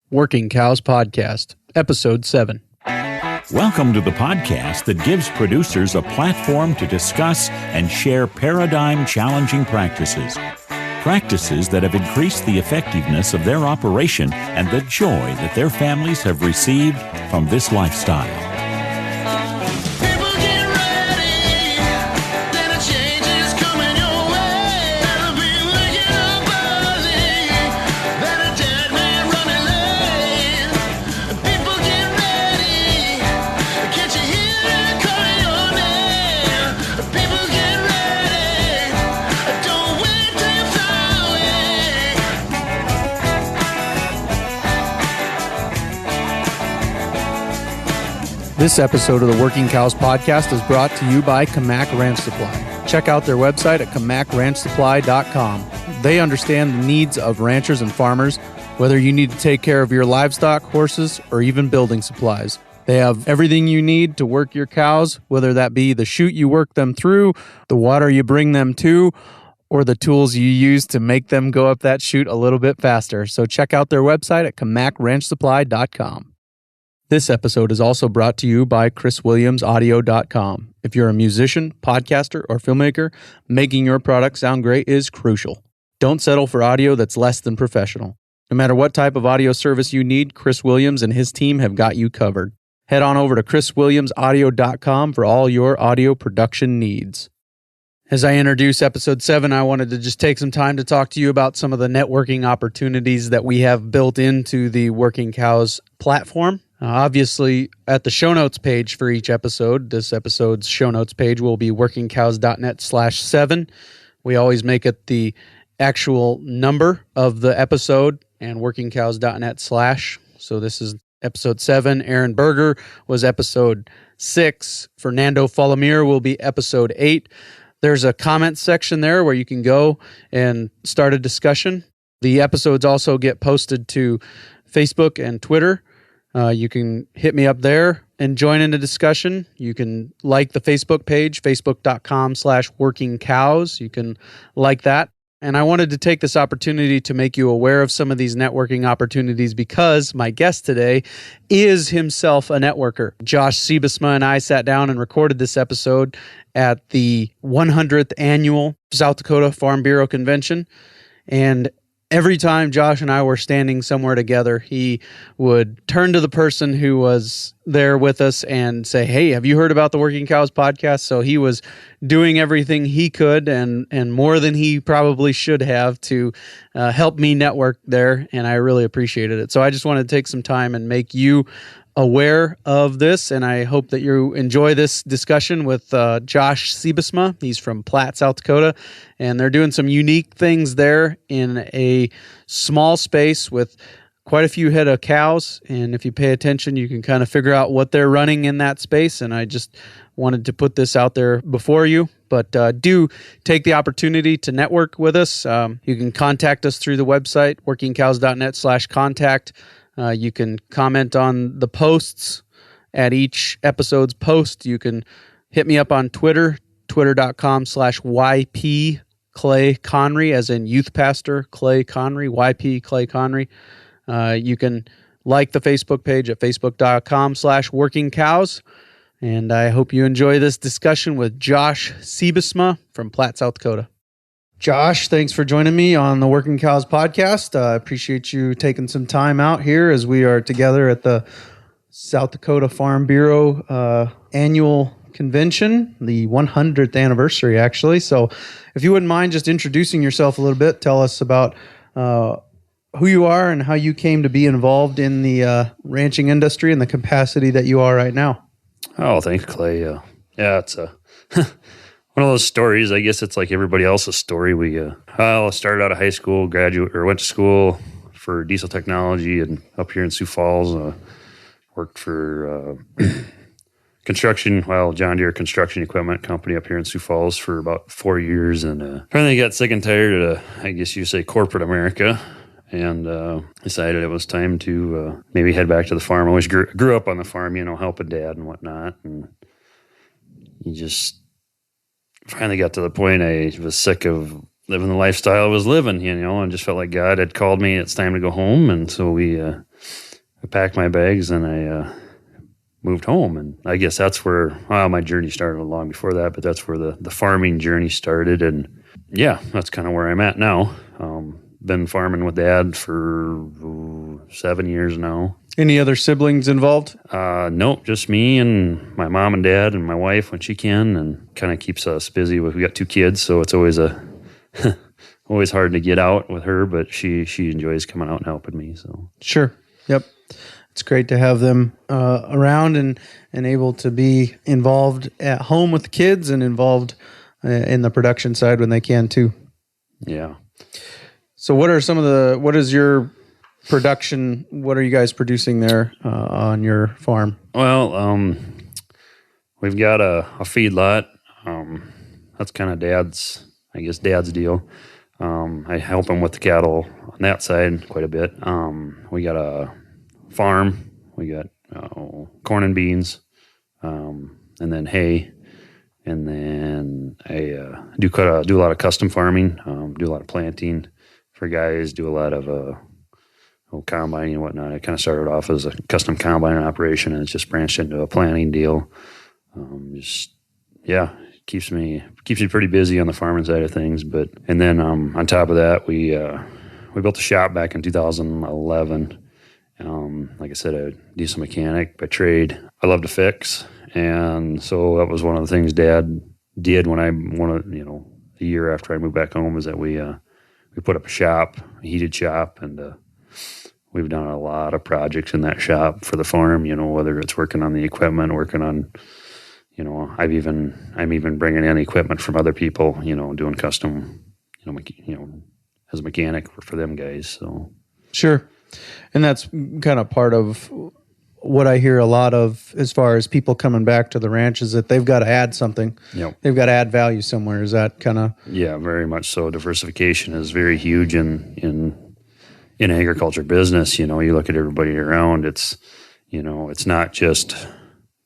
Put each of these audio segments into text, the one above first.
Working Cows Podcast, Episode 7. Welcome to the podcast that gives producers a platform to discuss and share paradigm-challenging practices. Practices that have increased the effectiveness of their operation and the joy that their families have received from this lifestyle. This episode of the Working Cows Podcast is brought to you by Kamak Ranch Supply. Check out their website at kamakranchsupply.com. They understand the needs of ranchers and farmers, whether you need to take care of your livestock, horses, or even building supplies. They have everything you need to work your cows, whether that be the chute you work them through, the water you bring them to, or the tools you use to make them go up that chute a little bit faster. So check out their website at kamakranchsupply.com. This episode is also brought to you by ChrisWilliamsAudio.com. If you're a musician, podcaster, or filmmaker, making your product sound great is crucial. Don't settle for audio that's less than professional. No matter what type of audio service you need, Chris Williams and his team have got you covered. Head on over to ChrisWilliamsAudio.com for all your audio production needs. As I introduce Episode 7, I wanted to just take some time to talk to you about some of the networking opportunities that we have built into the Working Cows platform. Obviously, at the show notes page for each episode, this episode's show notes page will be workingcows.net/7. We always make it the actual number of the episode and workingcows.net/. So this is episode 7. Aaron Berger was episode 6. Fernando Falomir will be episode 8. There's a comment section there where you can go and start a discussion. The episodes also get posted to Facebook and Twitter. You can hit me up there and join in the discussion. You can like the Facebook page, facebook.com/workingcows. You can like that. And I wanted to take this opportunity to make you aware of some of these networking opportunities because my guest today is himself a networker. Josh Sybesma and I sat down and recorded this episode at the 100th Annual South Dakota Farm Bureau Convention. And every time Josh and I were standing somewhere together, he would turn to the person who was there with us and say, "Hey, have you heard about the Working Cows podcast?" So he was doing everything he could and more than he probably should have to help me network there, and I really appreciated it. So I just wanted to take some time and make you aware of this, and I hope that you enjoy this discussion with Josh Sybesma. He's from Platte, South Dakota, and they're doing some unique things there in a small space with quite a few head of cows, and if you pay attention, you can kind of figure out what they're running in that space, and I just wanted to put this out there before you. But do take the opportunity to network with us. You can contact us through the website, workingcows.net/contact. You can comment on the posts at each episode's post. You can hit me up on Twitter, twitter.com/YP Clay Conry, as in youth pastor Clay Conry, YP Clay Conry. You can like the Facebook page at facebook.com/workingcows. And I hope you enjoy this discussion with Josh Sybesma from Platte, South Dakota. Josh, thanks for joining me on the Working Cows podcast. I appreciate you taking some time out here as we are together at the South Dakota Farm Bureau annual convention, the 100th anniversary, actually. So if you wouldn't mind just introducing yourself a little bit, tell us about who you are and how you came to be involved in the ranching industry and the capacity that you are right now. Oh, thanks, Clay. Yeah, it's a one of those stories. I guess it's like everybody else's story. I started out of high school, went to school for diesel technology, and up here in Sioux Falls, worked for John Deere construction equipment company up here in Sioux Falls for about 4 years, and finally got sick and tired of, I guess you say, corporate America, and decided it was time to maybe head back to the farm. I always grew up on the farm, helping Dad and whatnot, and you just finally got to the point I was sick of living the lifestyle I was living, and just felt like God had called me. It's time to go home, and so we packed my bags and I moved home. And I guess that's where my journey started long before that, but that's where the farming journey started. And yeah, that's kind of where I'm at now. Been farming with Dad for 7 years now. Any other siblings involved? Nope, just me and my mom and dad and my wife when she can, and kind of keeps us busy. We got 2 kids, so it's always always hard to get out with her, but she enjoys coming out and helping me. So Sure. Yep. It's great to have them around and able to be involved at home with the kids and involved in the production side when they can too. Yeah. So what is your production? What are you guys producing there on your farm? Well, we've got a feedlot. That's kind of Dad's deal. I help him with the cattle on that side quite a bit. We got a farm. We got corn and beans, and then hay. And then I do a lot of custom farming, do a lot of planting for guys, do a lot of combining and whatnot. I kind of started off as a custom combining operation, and it's just branched into a planting deal. Keeps me pretty busy on the farming side of things. And then on top of that, we built a shop back in 2011. Like I said, I'm a diesel mechanic by trade. I love to fix, and so that was one of the things Dad did when a year after I moved back home, is that we put up a heated shop, and we've done a lot of projects in that shop for the farm. Whether it's working on the equipment, working on, I'm even bringing in equipment from other people, doing custom, as a mechanic for them guys. So Sure. And that's kind of part of what I hear a lot of as far as people coming back to the ranch, is that they've got to add something. Yep. They've got to add value somewhere. Is that kind of? Yeah, very much so. Diversification is very huge in agriculture business. You look at everybody around, it's not just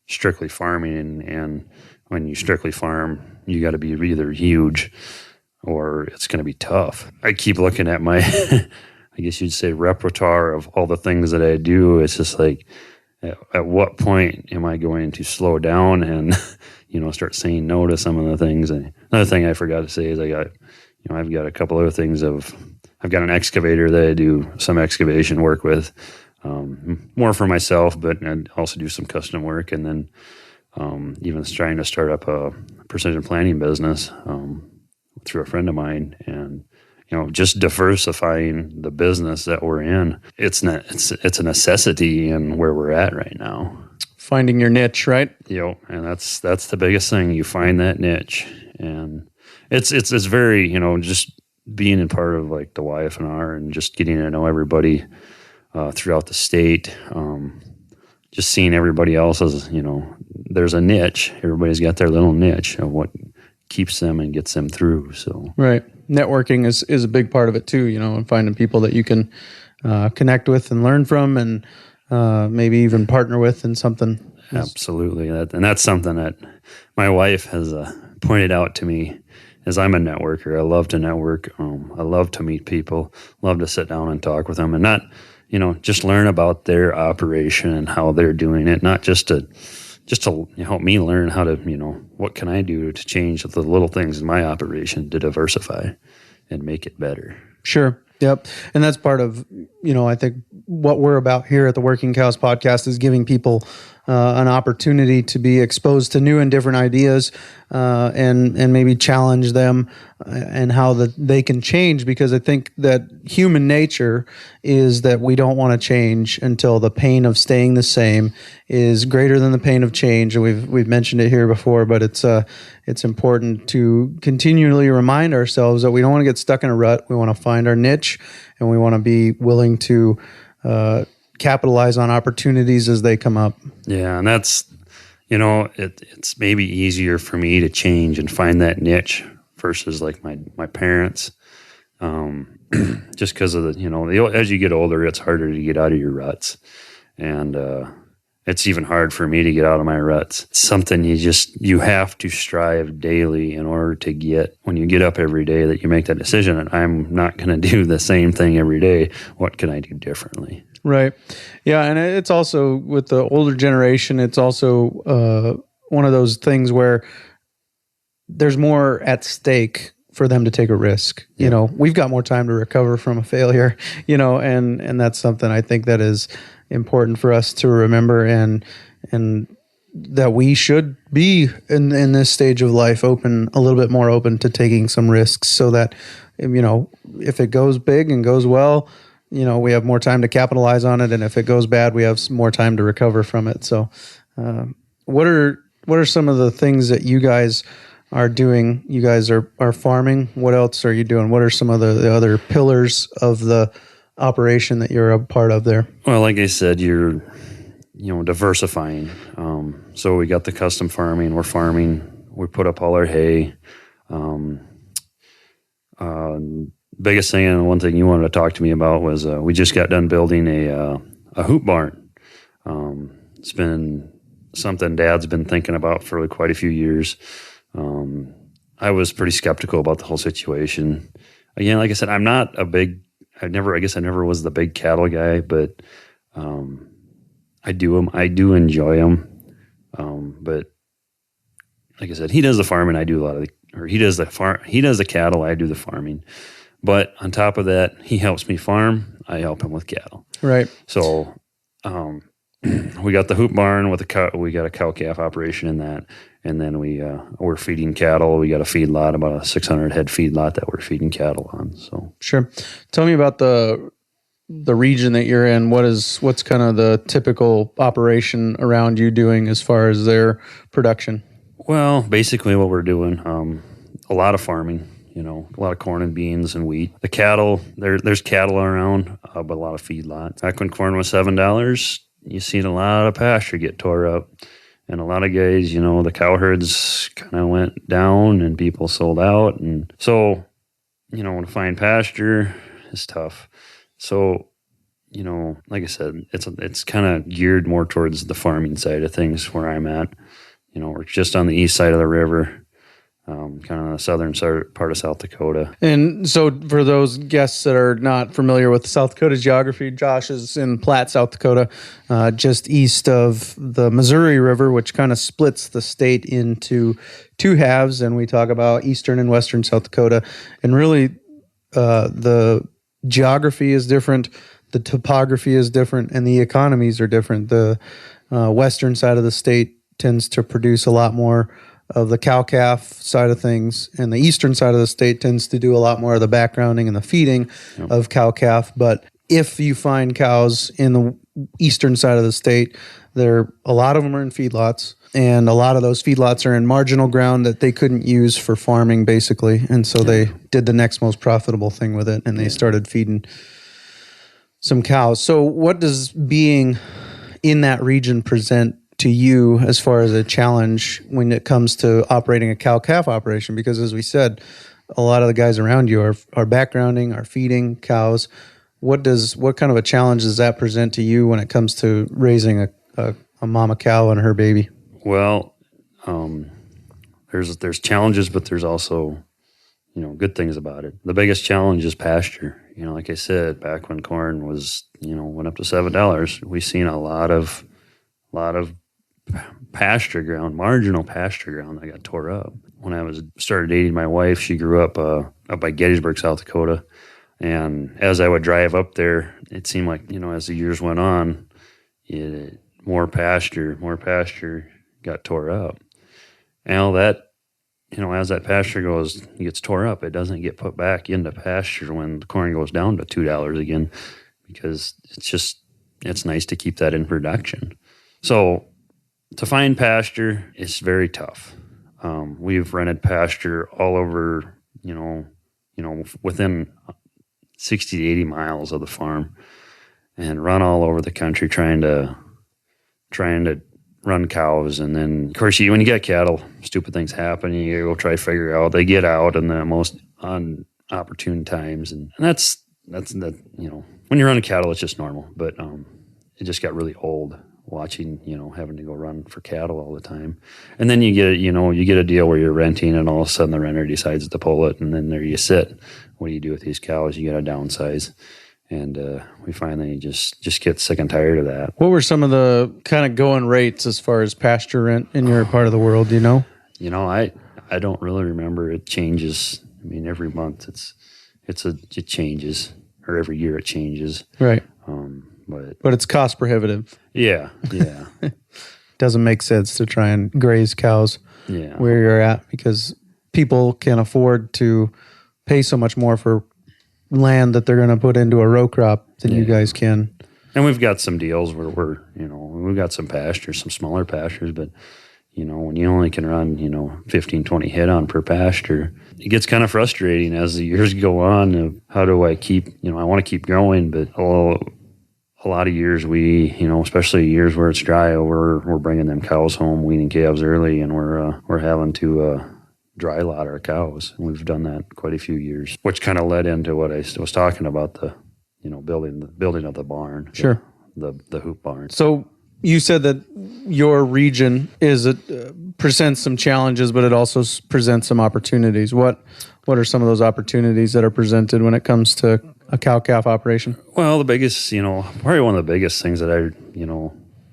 strictly farming, and when you strictly farm, you got to be either huge or it's going to be tough. I keep looking at my I guess you'd say repertoire of all the things that I do. It's just like, at what point am I going to slow down and, start saying no to some of the things? And another thing I forgot to say is I've got a couple other things I've got an excavator that I do some excavation work with, more for myself, but I also do some custom work. And then even trying to start up a precision planting business through a friend of mine, and just diversifying the business that we're in. It's a necessity in where we're at right now. Finding your niche, right? And that's the biggest thing. You find that niche, and it's very, just being in part of like the YF&R and just getting to know everybody throughout the state. Just seeing everybody else as, there's a niche. Everybody's got their little niche of what keeps them and gets them through. So right. Networking is a big part of it too, and finding people that you can connect with and learn from, and maybe even partner with in something. Absolutely. And that's something that my wife has pointed out to me, as I'm a networker. I love to network. I love to meet people, love to sit down and talk with them, and not, just learn about their operation and how they're doing it, not just to help me learn how to, what can I do to change the little things in my operation to diversify and make it better. Sure. Yep. And that's part of, I think what we're about here at the Working Cows podcast is giving people an opportunity to be exposed to new and different ideas, and maybe challenge them and how they can change, because I think that human nature is that we don't want to change until the pain of staying the same is greater than the pain of change. And we've mentioned it here before, but it's important to continually remind ourselves that we don't want to get stuck in a rut. We want to find our niche, and we want to be willing to capitalize on opportunities as they come up. Yeah, and that's, it's maybe easier for me to change and find that niche versus like my parents, just because of as you get older, it's harder to get out of your ruts, and it's even hard for me to get out of my ruts. It's something you have to strive daily in order to get, when you get up every day, that you make that decision, and I'm not going to do the same thing every day. What can I do differently? Right. Yeah. And it's also with the older generation, it's also one of those things where there's more at stake for them to take a risk. Yeah. You know, we've got more time to recover from a failure, you know, and that's something I think that is important for us to remember, and that we should be in this stage of life a little bit more open to taking some risks, so that, you know, if it goes big and goes well, you know, we have more time to capitalize on it. And if it goes bad, we have some more time to recover from it. So, what are some of the things that you guys are doing? You guys are farming. What else are you doing? What are some of the other pillars of the operation that you're a part of there? Well, like I said, you're diversifying. So we got the custom farming. We're farming. We put up all our hay. Biggest thing, and one thing you wanted to talk to me about was we just got done building a hoop barn. It's been something Dad's been thinking about for quite a few years. I was pretty skeptical about the whole situation. Again, like I said, I never was the big cattle guy, but I do enjoy them. But like I said, he does the farming. I do he does the cattle. I do the farming. But on top of that, he helps me farm. I help him with cattle. Right. So, we got the hoop barn with we got a cow calf operation in that. And then we're feeding cattle. We got a feed lot, about a 600 head feed lot that we're feeding cattle on. So sure. Tell me about the region that you're in. What's kind of the typical operation around you doing as far as their production? Well, basically what we're doing, a lot of farming. You know, a lot of corn and beans and wheat. The cattle, there's cattle around, but a lot of feed lots. Back when corn was $7, you seen a lot of pasture get tore up. And a lot of guys, you know, the cow herds kind of went down and people sold out. And so, you know, to find pasture is tough. So, you know, like I said, it's kind of geared more towards the farming side of things where I'm at. You know, we're just on the east side of the river, kind of on the southern part of South Dakota. And so for those guests that are not familiar with South Dakota geography, Josh is in Platte, South Dakota, just east of the Missouri River, which kind of splits the state into two halves. And we talk about eastern and western South Dakota. And really, the geography is different, the topography is different, and the economies are different. The western side of the state tends to produce a lot more of the cow-calf side of things, and the eastern side of the state tends to do a lot more of the backgrounding and the feeding of cow-calf. But if you find cows in the eastern side of the state, a lot of them are in feedlots, and a lot of those feedlots are in marginal ground that they couldn't use for farming, basically. And so they did the next most profitable thing with it, and they started feeding some cows. So what does being in that region present to you as far as a challenge when it comes to operating a cow-calf operation? Because as we said, a lot of the guys around you are backgrounding, are feeding cows. What kind of a challenge does that present to you when it comes to raising a mama cow and her baby? Well, there's challenges, but there's also, you know, good things about it. The biggest challenge is pasture. You know, like I said, back when corn was, you know, went up to $7, we seen a lot of pasture ground, marginal pasture ground that got tore up. When I started dating my wife, she grew up by Gettysburg, South Dakota. And as I would drive up there, it seemed like, you know, as the years went on, more pasture got tore up. And all that, you know, as that pasture gets tore up, it doesn't get put back into pasture when the corn goes down to $2 again, because it's nice to keep that in production. So to find pasture is very tough. We've rented pasture all over, you know, within 60 to 80 miles of the farm, and run all over the country trying to run cows. And then, of course, when you get cattle, stupid things happen. You go try to figure out. They get out in the most inopportune times, and that's you know, when you're running cattle, it's just normal. But it just got really old watching, you know, having to go run for cattle all the time. And then you get a deal where you're renting, and all of a sudden the renter decides to pull it, and then there you sit. What do you do with these cows? You got to downsize. And we finally just get sick and tired of that. What were some of the kind of going rates as far as pasture rent in your part of the world? Do you know? I don't really remember. It changes. I mean, every month it changes, or every year it changes. Right. But it's cost prohibitive. Yeah. Doesn't make sense to try and graze cows where you're at, because people can afford to pay so much more for land that they're going to put into a row crop than you guys can. And we've got some deals where we've got some pastures, some smaller pastures, but when you only can run, 15, 20 head on per pasture, it gets kind of frustrating as the years go on. Of how do I keep, I want to keep growing, but a lot of years we, especially years where it's dry, we're bringing them cows home, weaning calves early, and we're having to dry lot our cows. And we've done that quite a few years, which kind of led into what I was talking about, the building of the barn. Sure. The hoop barn. So you said that your region presents some challenges, but it also presents some opportunities. What are some of those opportunities that are presented when it comes to a cow-calf operation? Well, the biggest, probably one of the biggest things that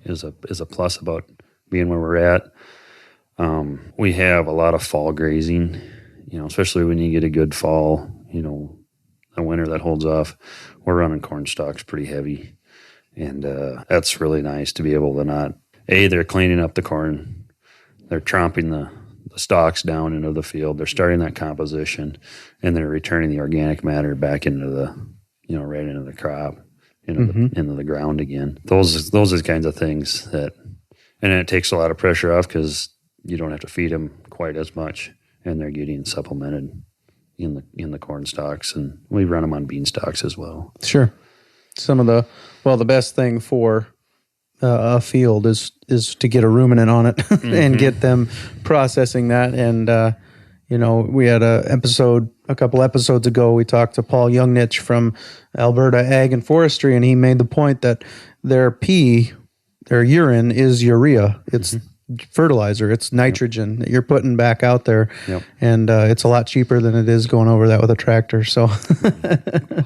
is a plus about being where we're at. We have a lot of fall grazing, especially when you get a good fall, a winter that holds off. We're running corn stalks pretty heavy. And that's really nice to be able to they're cleaning up the corn. They're tromping the stalks down into the field. They're starting that composition, and they're returning the organic matter back into right into the crop, into the ground again. Those are the kinds of things and it takes a lot of pressure off, because you don't have to feed them quite as much, and they're getting supplemented in the corn stalks, and we run them on bean stalks as well. Sure. Some of the best thing for a field is to get a ruminant on it and get them processing that. And we had a couple episodes ago, we talked to Paul Youngnich from Alberta Ag and Forestry, and he made the point that their urine is urea. It's fertilizer. It's nitrogen that you're putting back out there. Yep. And it's a lot cheaper than it is going over that with a tractor. So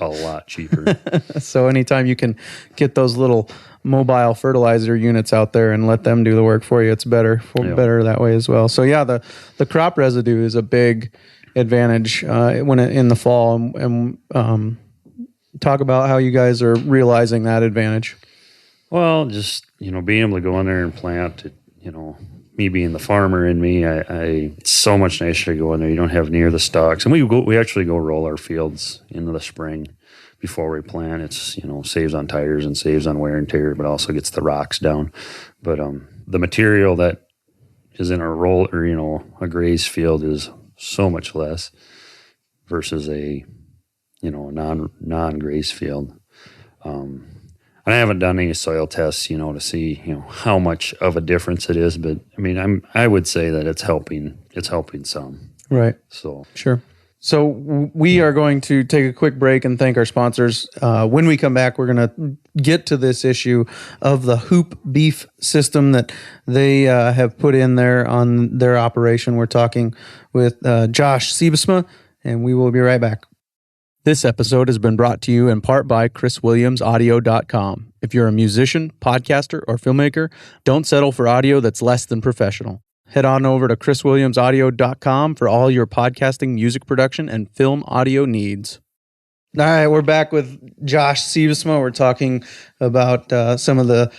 a lot cheaper. So anytime you can get those little mobile fertilizer units out there and let them do the work for you, it's better that way as well. So the crop residue is a big advantage in the fall, and talk about how you guys are realizing that advantage. Well, just being able to go in there and plant it. Me being the farmer in me, it's so much nicer to go in there. You don't have near the stalks, and we actually go roll our fields into the spring before we plant. It's saves on tires and saves on wear and tear, but also gets the rocks down. But the material that is in a roll or a graze field is so much less versus a non-graze field. And I haven't done any soil tests, to see, how much of a difference it is. But I mean, I would say that it's helping some. Right. So sure. So we are going to take a quick break and thank our sponsors. When we come back, we're going to get to this issue of the hoop beef system that they have put in there on their operation. We're talking with Josh Sybesma, and we will be right back. This episode has been brought to you in part by ChrisWilliamsAudio.com. If you're a musician, podcaster, or filmmaker, don't settle for audio that's less than professional. Head on over to ChrisWilliamsAudio.com for all your podcasting, music production, and film audio needs. All right, we're back with Josh Sybesma. We're talking about some of the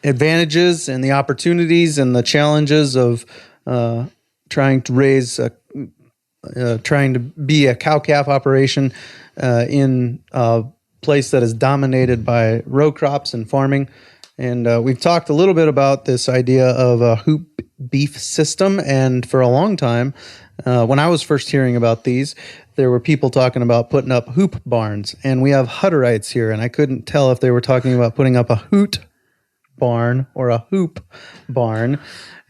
advantages and the opportunities and the challenges of trying to be a cow-calf operation in a place that is dominated by row crops and farming. And we've talked a little bit about this idea of a hoop beef system. And for a long time, when I was first hearing about these, there were people talking about putting up hoop barns. And we have Hutterites here, and I couldn't tell if they were talking about putting up a hoot barn or a hoop barn.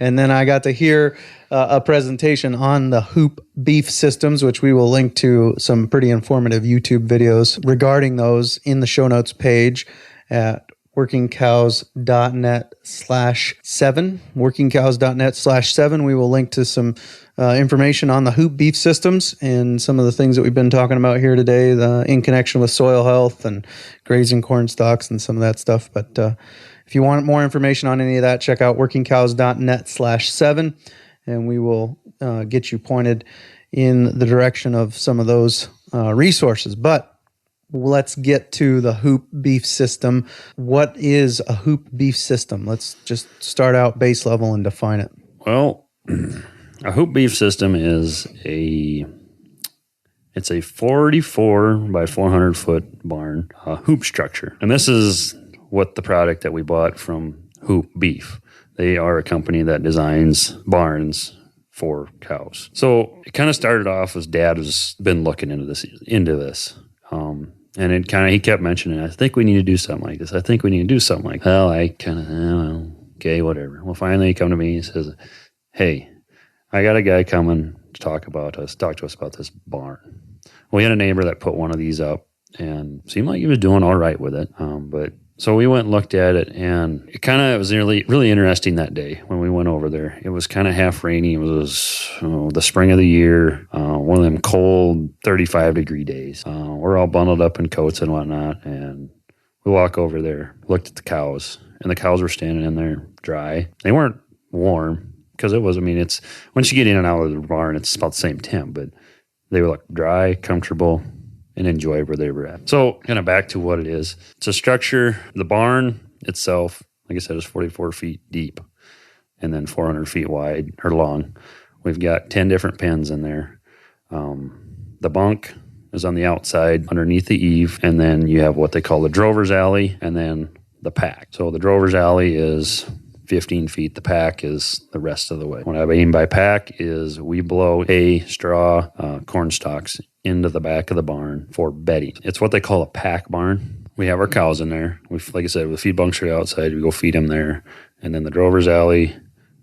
And then I got to hear a presentation on the hoop beef systems, which we will link to some pretty informative YouTube videos regarding those in the show notes page at workingcows.net/7. Workingcows.net/7. We will link to some information on the hoop beef systems and some of the things that we've been talking about here today, in connection with soil health and grazing corn stalks and some of that stuff. But if you want more information on any of that, check out workingcows.net/7, and we will get you pointed in the direction of some of those resources. But let's get to the hoop beef system. What is a hoop beef system? Let's just start out base level and define it. Well, a hoop beef system is it's a 44 by 400 foot barn hoop structure. And this is what the product that we bought from Hoop Beef. They are a company that designs barns for cows. So it kind of started off as Dad has been looking into this. And it kind of, he kept mentioning, I think we need to do something like this. I think we need to do something like that. Well, I kind of, okay, whatever. Well, finally he come to me and says, hey, I got a guy coming to talk to us about this barn. We had a neighbor that put one of these up and seemed like he was doing all right with it. So we went and looked at it, and it was really, really interesting that day when we went over there. It was kind of half rainy. It was the spring of the year, one of them cold 35-degree days. We're all bundled up in coats and whatnot, and we walk over there, looked at the cows, and the cows were standing in there dry. They weren't warm because it's once you get in and out of the barn, it's about the same temp, but they were like dry, comfortable, and enjoy where they were at. So kind of back to what it is. It's a structure. The barn itself, like I said, is 44 feet deep and then 400 feet wide or long. We've got 10 different pens in there. The bunk is on the outside underneath the eave, and then you have what they call the drover's alley and then the pack. So the drover's alley is 15 feet. The pack is the rest of the way. What I mean by pack is we blow hay, straw, corn stalks into the back of the barn for bedding. It's what they call a pack barn. We have our cows in there. Like I said, the feed bunks are outside. We go feed them there. And then the drover's alley,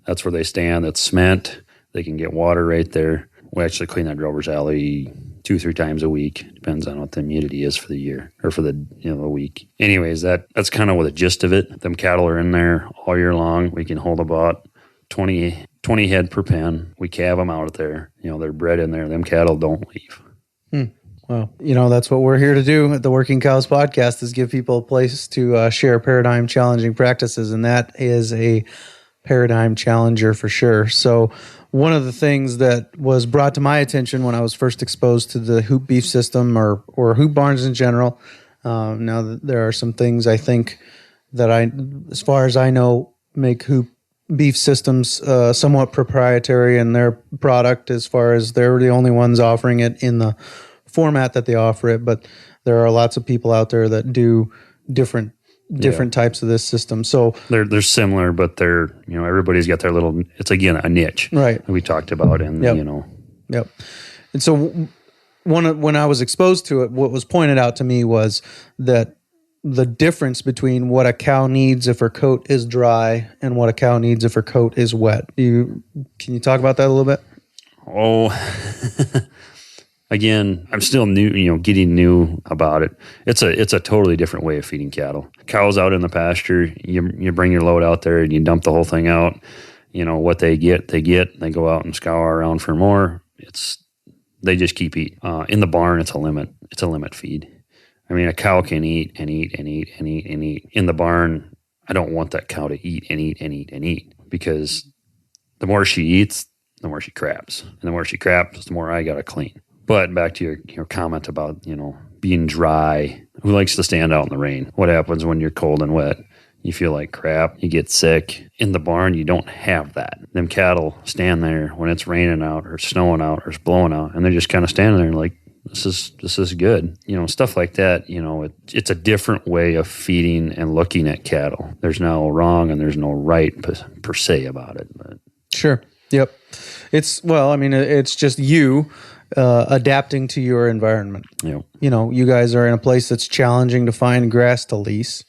that's where they stand. That's cement. They can get water right there. We actually clean that drover's alley 2-3 times a week. Depends on what the humidity is for the year or for the week. Anyways, that's kind of what the gist of it. Them cattle are in there all year long. We can hold about 20 head per pen. We calve them out there. They're bred in there. Them cattle don't leave. Well, that's what we're here to do at the Working Cows podcast, is give people a place to share paradigm challenging practices. And that is a paradigm challenger for sure. So one of the things that was brought to my attention when I was first exposed to the hoop beef system or hoop barns in general, now there are some things I think that as far as I know, make hoop beef systems somewhat proprietary in their product, as far as they're the only ones offering it in the format that they offer it. But there are lots of people out there that do different types of this system. So they're similar, but they're, everybody's got their little, it's again a niche, right? We talked about, and Yep. And so when I was exposed to it, what was pointed out to me was that the difference between what a cow needs if her coat is dry and what a cow needs if her coat is wet. Can you talk about that a little bit? Oh, again, I'm still new, getting new about it. It's a totally different way of feeding cattle. Cows out in the pasture, you bring your load out there and you dump the whole thing out. What they get. They go out and scour around for more. They just keep eating. In the barn, it's a limit. It's a limit feed. I mean, a cow can eat and eat and eat and eat and eat. In the barn, I don't want that cow to eat and eat and eat and eat, because the more she eats, the more she craps. And the more she craps, the more I got to clean. But back to your comment about, being dry. Who likes to stand out in the rain? What happens when you're cold and wet? You feel like crap. You get sick. In the barn, you don't have that. Them cattle stand there when it's raining out or snowing out or it's blowing out, and they're just kind of standing there like, this is good. Stuff like that. It's a different way of feeding and looking at cattle. There's no wrong and there's no right per se about it. But. Sure. Yep. It's just you adapting to your environment. Yep. You guys are in a place that's challenging to find grass to lease.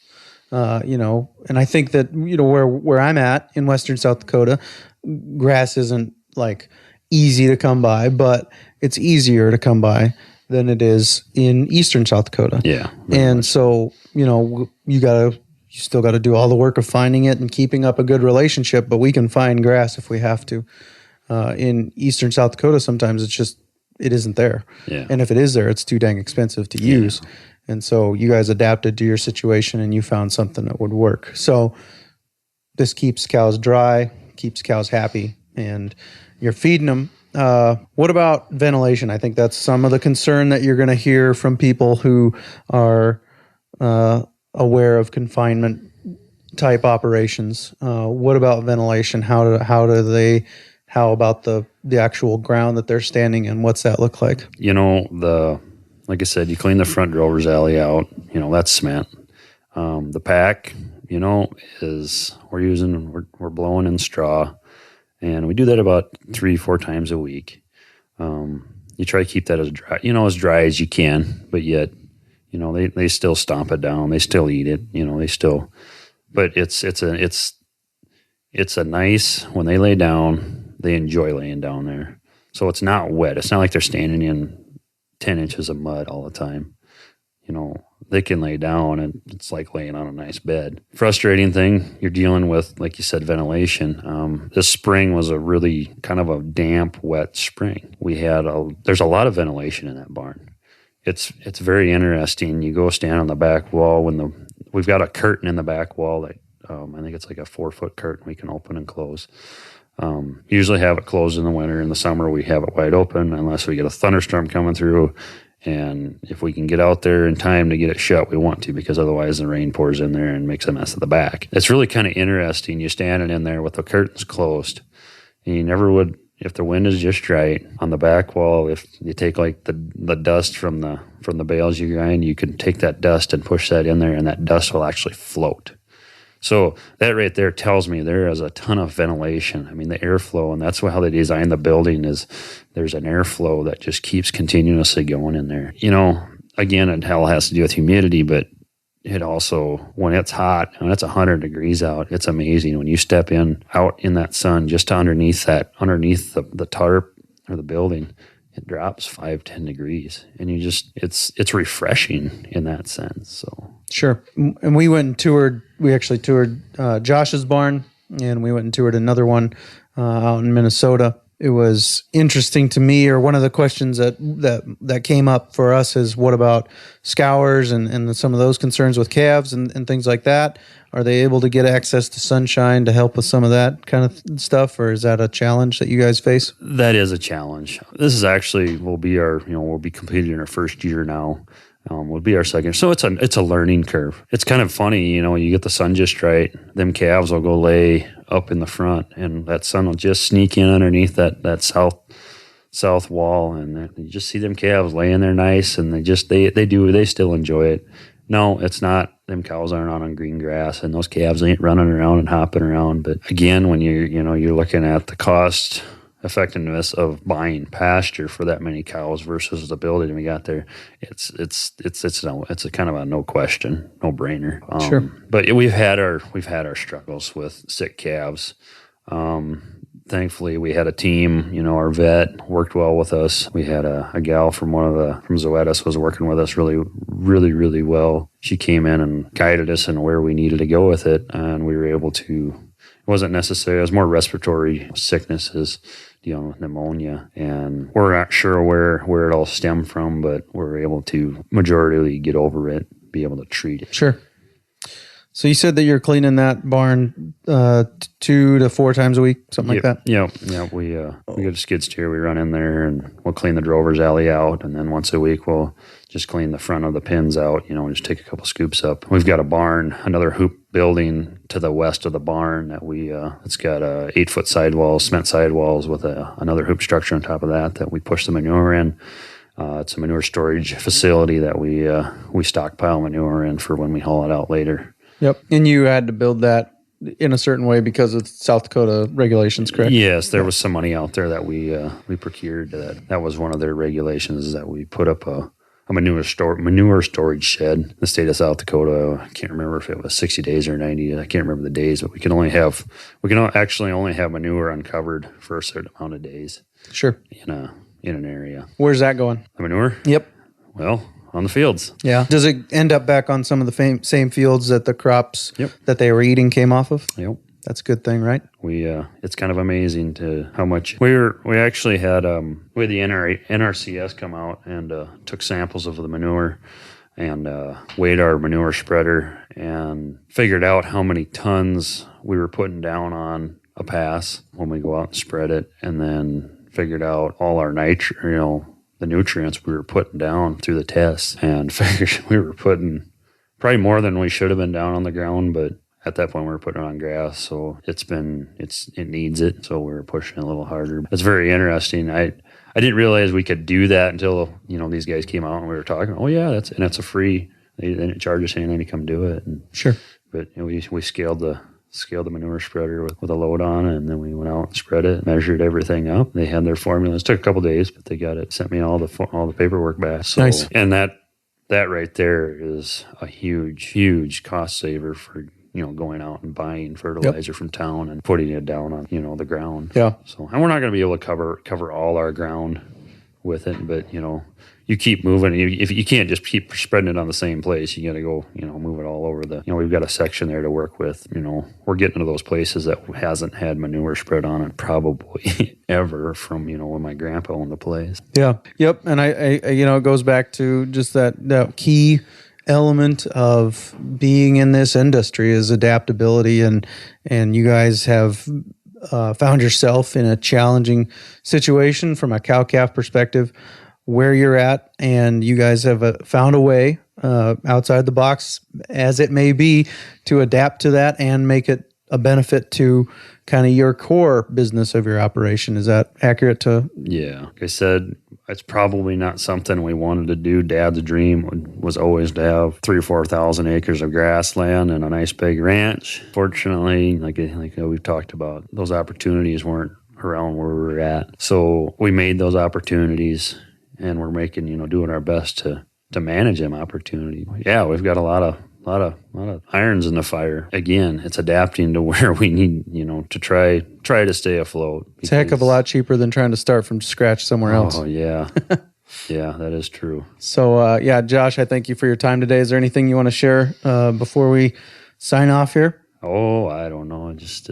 And I think that, where I'm at in Western South Dakota, grass isn't like easy to come by, but it's easier to come by than it is in Eastern South Dakota. Yeah. And so, you got to you still got to do all the work of finding it and keeping up a good relationship, but we can find grass if we have to. In eastern South Dakota, sometimes it isn't there. Yeah. And if it is there, it's too dang expensive to use. And so you guys adapted to your situation and you found something that would work. So this keeps cows dry, keeps cows happy, and you're feeding them. What about ventilation? I think that's some of the concern that you're going to hear from people who are aware of confinement type operations. What about ventilation? How about the actual ground that they're standing in? What's that look like? Like I said, you clean the front drover's alley out. That's cement. The pack, is we're blowing in straw, and we do that about 3-4 times a week. You try to keep that as dry as you can, but yet, they still stomp it down. They still eat it. But it's a nice, when they lay down, they enjoy laying down there. So it's not wet. It's not like they're standing in 10 inches of mud all the time. They can lay down and it's like laying on a nice bed. Frustrating thing, you're dealing with, like you said, ventilation. This spring was a really kind of a damp, wet spring. There's a lot of ventilation in that barn. It's very interesting. You go stand on the back wall we've got a curtain in the back wall that I think it's like a 4-foot curtain we can open and close. Usually have it closed in the winter. In the summer, we have it wide open unless we get a thunderstorm coming through. And if we can get out there in time to get it shut, we want to, because otherwise the rain pours in there and makes a mess at the back. It's really kind of interesting. You're standing in there with the curtains closed, and you never would, if the wind is just right, on the back wall, if you take like the dust from the bales you grind, you can take that dust and push that in there, and that dust will actually float. So that right there tells me there is a ton of ventilation. I mean, the airflow, and that's how they designed the building, is there's an airflow that just keeps continuously going in there. Again, it all has to do with humidity, but it also, when it's hot and it's 100 degrees out, it's amazing. When you step out in that sun, just underneath the tarp or the building, it drops 5-10 degrees, and it's refreshing in that sense. So sure. And we actually toured Josh's barn, and we went and toured another one out in Minnesota. It was interesting to me, or one of the questions that came up for us is, what about scours and some of those concerns with calves and things like that? Are they able to get access to sunshine to help with some of that kind of stuff, or is that a challenge that you guys face? That is a challenge. This is actually we'll be completed in our first year now. Will be our second. So it's a learning curve. It's kind of funny, you get the sun just right. Them calves will go lay up in the front, and that sun will just sneak in underneath that south wall, and you just see them calves laying there nice, and they still enjoy it. No, it's not. Them cows aren't on green grass, and those calves ain't running around and hopping around. But again, when you're looking at the cost effectiveness of buying pasture for that many cows versus the building we got there, it's a kind of a no question, no brainer. Sure. But we've had our struggles with sick calves. Thankfully, we had a team. Our vet worked well with us. We had a gal from Zoetis was working with us really, really, really well. She came in and guided us in where we needed to go with it, and we were able to. It wasn't necessary. It was more respiratory sicknesses, dealing with pneumonia, and we're not sure where it all stemmed from, but we're able to majority get over it, be able to treat it. Sure. So you said that you're cleaning that barn 2 to 4 times a week, something like that? Yeah. We get a skid steer. We run in there and we'll clean the drover's alley out, and then once a week we'll just clean the front of the pins out. Just take a couple scoops up. We've got a barn, another hoop building to the west of the barn that it's got 8-foot sidewalls, cement sidewalls with another hoop structure on top of that we push the manure in. It's a manure storage facility that we stockpile manure in for when we haul it out later. Yep. And you had to build that in a certain way because of South Dakota regulations, correct? Yes, there was some money out there that we procured. That was one of their regulations, is that we put up a manure storage shed in the state of South Dakota. I can't remember if it was 60 days or 90. I can't remember the days, but we can actually only have manure uncovered for a certain amount of days. Sure. In an area. Where's that going? The manure? Yep. Well, on the fields. Yeah. Does it end up back on some of the same fields that the crops that they were eating came off of? Yep. That's a good thing, right? It's kind of amazing to how much we actually had we had the NRCS come out and took samples of the manure and weighed our manure spreader and figured out how many tons we were putting down on a pass when we go out and spread it, and then figured out all our the nutrients we were putting down through the tests, and figured we were putting probably more than we should have been down on the ground, but at that point we were putting it on grass, so it needs it, so we were pushing it a little harder. It's very interesting. I didn't realize we could do that until these guys came out and we were talking. Oh yeah, that's a free. They didn't charge us anything to come do it. And, sure. But we scaled the manure spreader with a load on it, and then we went out and spread it, measured everything up. They had their formulas. It took a couple of days, but they got it. Sent me all the paperwork back. So, nice. And that right there is a huge cost saver for going out and buying fertilizer from town and putting it down on the ground. Yeah. So, and we're not going to be able to cover all our ground with it, but you keep moving. If you can't just keep spreading it on the same place, you got to go, move it all over we've got a section there to work with. We're getting to those places that hasn't had manure spread on it probably ever from, when my grandpa owned the place. Yeah. Yep. And I it goes back to just that key element of being in this industry is adaptability, and you guys have found yourself in a challenging situation from a cow-calf perspective where you're at, and you guys have found a way outside the box, as it may be, to adapt to that and make it a benefit to kind of your core business of your operation. Is that accurate to? Yeah. Like I said, it's probably not something we wanted to do. Dad's dream was always to have 3,000 or 4,000 acres of grassland and a nice big ranch. Fortunately, like we've talked about, those opportunities weren't around where we were at. So we made those opportunities, and we're making, doing our best to manage them opportunities. Yeah, we've got a lot of irons in the fire. Again, it's adapting to where we need, to try to stay afloat. It's a heck of a lot cheaper than trying to start from scratch somewhere else. Oh, yeah. Yeah, that is true. So, Josh, I thank you for your time today. Is there anything you want to share before we sign off here? Oh, I don't know. Just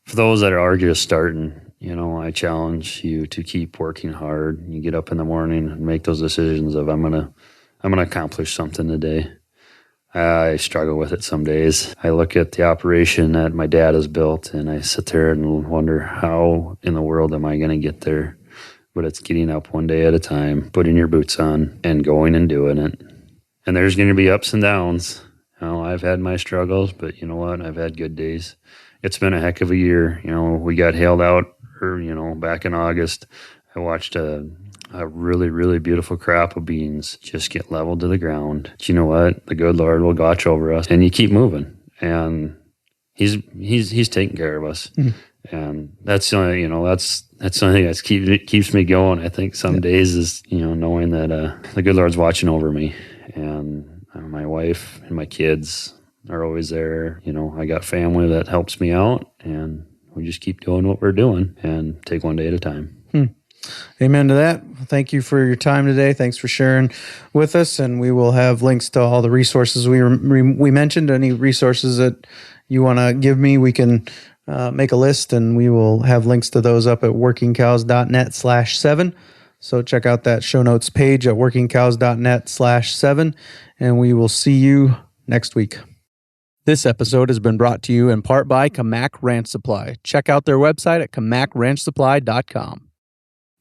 for those that are just starting, I challenge you to keep working hard. You get up in the morning and make those decisions of I'm gonna accomplish something today. I struggle with it some days. I look at the operation that my dad has built, and I sit there and wonder, how in the world am I going to get there? But it's getting up one day at a time, putting your boots on, and going and doing it. And there's going to be ups and downs. I've had my struggles, but you know what? I've had good days. It's been a heck of a year. We got hailed out, back in August. I watched a really, really beautiful crop of beans just get leveled to the ground. But you know what? The good Lord will watch over us, and you keep moving. And He's taking care of us. Mm-hmm. And that's the only, that's the only thing that keeps me going. I think some days is, knowing that the good Lord's watching over me, and my wife and my kids are always there. I got family that helps me out, and we just keep doing what we're doing and take one day at a time. Amen to that. Thank you for your time today. Thanks for sharing with us. And we will have links to all the resources we mentioned. Any resources that you want to give me, we can make a list, and we will have links to those up at workingcows.net/7. So check out that show notes page at workingcows.net/7, and we will see you next week. This episode has been brought to you in part by Kamak Ranch Supply. Check out their website at kamakranchsupply.com.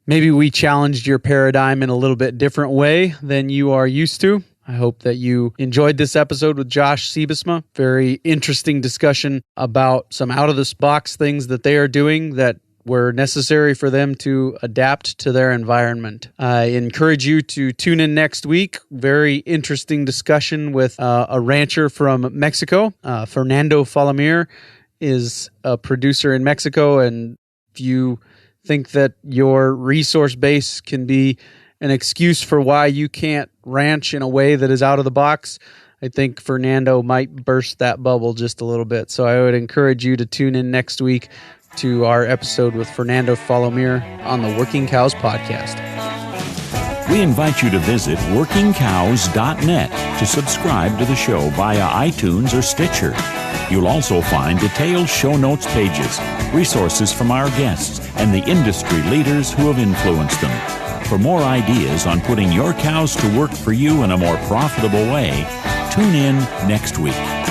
Maybe we challenged your paradigm in a little bit different way than you are used to. I hope that you enjoyed this episode with Josh Sybesma. Very interesting discussion about some out-of-the-box things that they are doing that were necessary for them to adapt to their environment. I encourage you to tune in next week. Very interesting discussion with a rancher from Mexico. Fernando Falomir is a producer in Mexico, and if you think that your resource base can be an excuse for why you can't ranch in a way that is out of the box, I think Fernando might burst that bubble just a little bit. So I would encourage you to tune in next week to our episode with Fernando Falomir on the Working Cows podcast. We invite you to visit workingcows.net to subscribe to the show via iTunes or Stitcher. You'll also find detailed show notes pages, resources from our guests, and the industry leaders who have influenced them. For more ideas on putting your cows to work for you in a more profitable way, tune in next week.